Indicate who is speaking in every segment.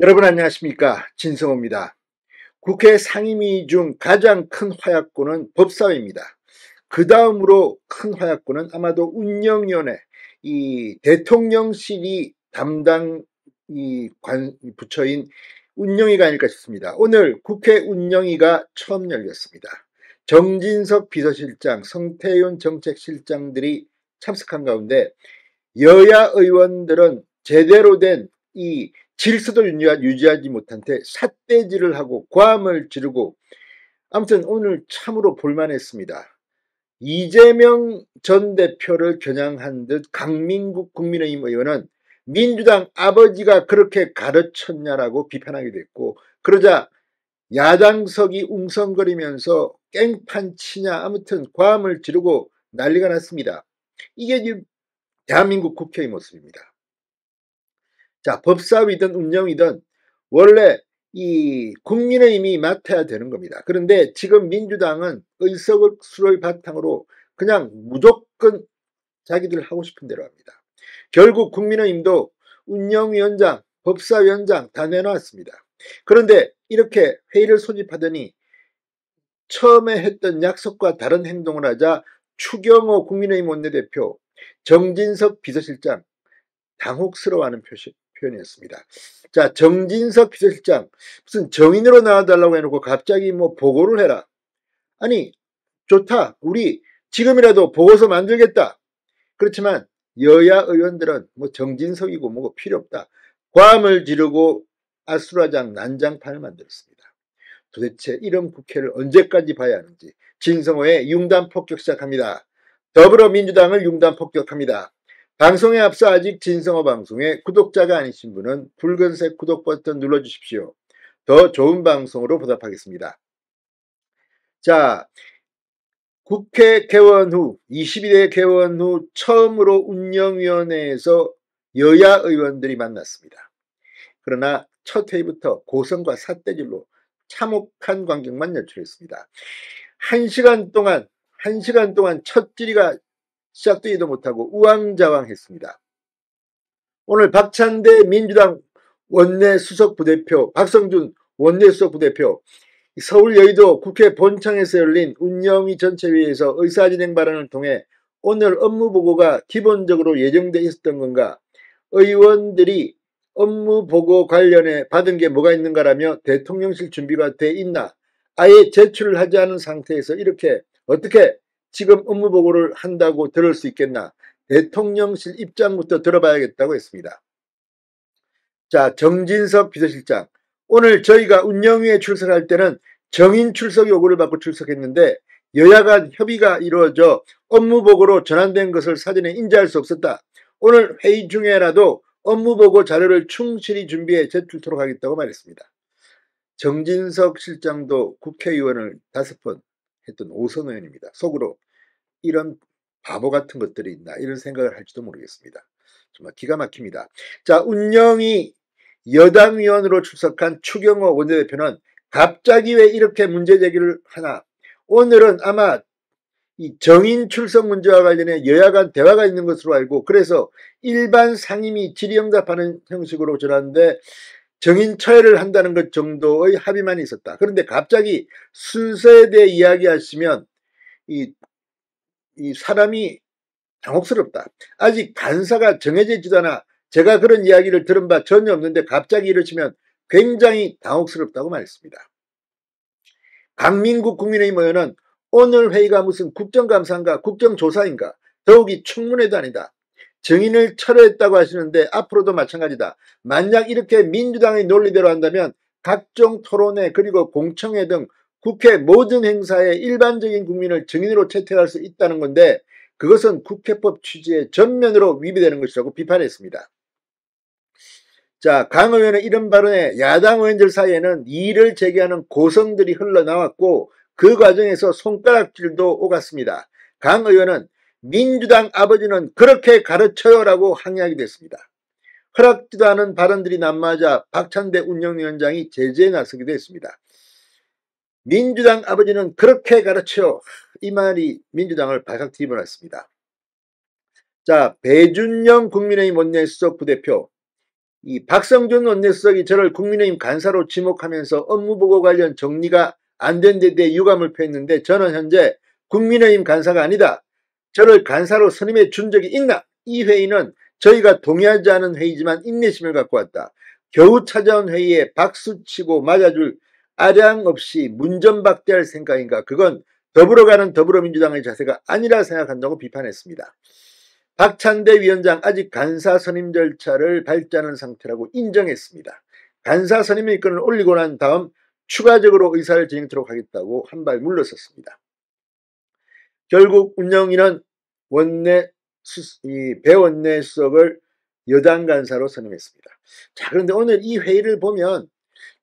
Speaker 1: 여러분 안녕하십니까? 진성호입니다. 국회 상임위 중 가장 큰 화약고는 법사위입니다. 그 다음으로 큰 화약고는 아마도 운영위원회, 이 대통령실이 담당 부처인 운영위가 아닐까 싶습니다. 오늘 국회 운영위가 처음 열렸습니다. 정진석 비서실장, 성태윤 정책실장들이 참석한 가운데 여야 의원들은 제대로 된 이 질서도 유지하지 못한 채 삿대질을 하고 고함을 지르고 아무튼 오늘 참으로 볼만했습니다. 이재명 전 대표를 겨냥한 듯 강민국 국민의힘 의원은 민주당 아버지가 그렇게 가르쳤냐라고 비판하기도 했고, 그러자 야당석이 웅성거리면서 깽판 치냐 아무튼 고함을 지르고 난리가 났습니다. 이게 지금 대한민국 국회의 모습입니다. 자, 법사위든 운영이든 원래 이 국민의힘이 맡아야 되는 겁니다. 그런데 지금 민주당은 의석수를 바탕으로 그냥 무조건 자기들 하고 싶은 대로 합니다. 결국 국민의힘도 운영위원장, 법사위원장 다 내놨습니다. 그런데 이렇게 회의를 소집하더니 처음에 했던 약속과 다른 행동을 하자 추경호 국민의힘 원내대표, 정진석 비서실장 당혹스러워하는 표현이었습니다. 자, 정진석 비서실장 무슨 정인으로 나와달라고 해놓고 갑자기 뭐 보고를 해라. 아니 좋다. 우리 지금이라도 보고서 만들겠다. 그렇지만 여야 의원들은 뭐 정진석이고 뭐고 필요 없다. 고함을 지르고 아수라장 난장판을 만들었습니다. 도대체 이런 국회를 언제까지 봐야 하는지. 진성호의 융단 폭격 시작합니다. 더불어민주당을 융단 폭격합니다. 방송에 앞서 아직 진성호 방송에 구독자가 아니신 분은 붉은색 구독 버튼 눌러주십시오. 더 좋은 방송으로 보답하겠습니다. 자, 국회 개원 후 22대 개원 후 처음으로 운영위원회에서 여야 의원들이 만났습니다. 그러나 첫 회의부터 고성과 삿대질로 참혹한 광경만 연출했습니다. 1시간 동안 첫 질의가 시작되지도 못하고 우왕좌왕했습니다. 오늘 박찬대 민주당 원내수석 부대표, 박성준 원내수석 부대표, 서울 여의도 국회 본청에서 열린 운영위 전체회의에서 의사진행 발언을 통해 오늘 업무보고가 기본적으로 예정돼 있었던 건가, 의원들이 업무보고 관련해 받은 게 뭐가 있는가라며 대통령실 준비가 돼 있나, 아예 제출을 하지 않은 상태에서 이렇게 어떻게 지금 업무보고를 한다고 들을 수 있겠나, 대통령실 입장부터 들어봐야겠다고 했습니다. 자, 정진석 비서실장, 오늘 저희가 운영위에 출석할 때는 정인 출석 요구를 받고 출석했는데 여야 간 협의가 이루어져 업무보고로 전환된 것을 사전에 인지할 수 없었다. 오늘 회의 중에라도 업무보고 자료를 충실히 준비해 제출토록 하겠다고 말했습니다. 정진석 실장도 국회의원을 5번 했던 오선 의원입니다. 속으로 이런 바보 같은 것들이 있나 이런 생각을 할지도 모르겠습니다. 정말 기가 막힙니다. 자, 운영위 여당위원으로 출석한 추경호 원내대표는 갑자기 왜 이렇게 문제 제기를 하나, 오늘은 아마 이 정인 출석 문제와 관련해 여야 간 대화가 있는 것으로 알고, 그래서 일반 상임위 질의응답하는 형식으로 전하는데 정인 처해를 한다는 것 정도의 합의만 있었다. 그런데 갑자기 순서에 대해 이야기하시면 이 사람이 당혹스럽다. 아직 간사가 정해져 있지도 않아 제가 그런 이야기를 들은 바 전혀 없는데 갑자기 이러시면 굉장히 당혹스럽다고 말했습니다. 강민국 국민의힘 의원은 오늘 회의가 무슨 국정감사인가 국정조사인가, 더욱이 청문회도 아니다. 정인을 철회했다고 하시는데 앞으로도 마찬가지다. 만약 이렇게 민주당의 논리대로 한다면 각종 토론회 그리고 공청회 등 국회 모든 행사에 일반적인 국민을 정인으로 채택할 수 있다는 건데 그것은 국회법 취지에 전면으로 위배되는 것이라고 비판했습니다. 자, 강 의원의 이런 발언에 야당 의원들 사이에는 이의를 제기하는 고성들이 흘러나왔고 그 과정에서 손가락질도 오갔습니다. 강 의원은 민주당 아버지는 그렇게 가르쳐요라고 항의하기도 했습니다. 허락지도 않은 발언들이 난무하자 박찬대 운영위원장이 제재에 나서기도 했습니다. 민주당 아버지는 그렇게 가르쳐요. 이 말이 민주당을 발칵 뒤집어놨습니다. 자, 배준영 국민의힘 원내수석 부대표, 이 박성준 원내수석이 저를 국민의힘 간사로 지목하면서 업무보고 관련 정리가 안 된 데 대해 유감을 표했는데 저는 현재 국민의힘 간사가 아니다. 저를 간사로 선임해 준 적이 있나? 이 회의는 저희가 동의하지 않은 회의지만 인내심을 갖고 왔다. 겨우 찾아온 회의에 박수치고 맞아줄 아량 없이 문전박대할 생각인가? 그건 더불어 가는 더불어민주당의 자세가 아니라 생각한다고 비판했습니다. 박찬대 위원장 아직 간사 선임 절차를 밟지 않은 상태라고 인정했습니다. 간사 선임 일건을 올리고 난 다음 추가적으로 의사를 진행토록 하겠다고 한 발 물러섰습니다. 결국 운영위는 배 원내수석을 여당 간사로 선임했습니다. 자, 그런데 오늘 이 회의를 보면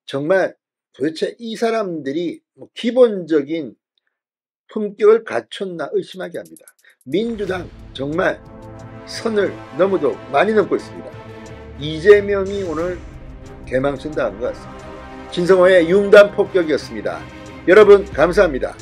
Speaker 1: 정말 도대체 이 사람들이 기본적인 품격을 갖췄나 의심하게 합니다. 민주당 정말 선을 너무도 많이 넘고 있습니다. 이재명이 오늘 개망신 당한 것 같습니다. 진성호의 융단 폭격이었습니다. 여러분 감사합니다.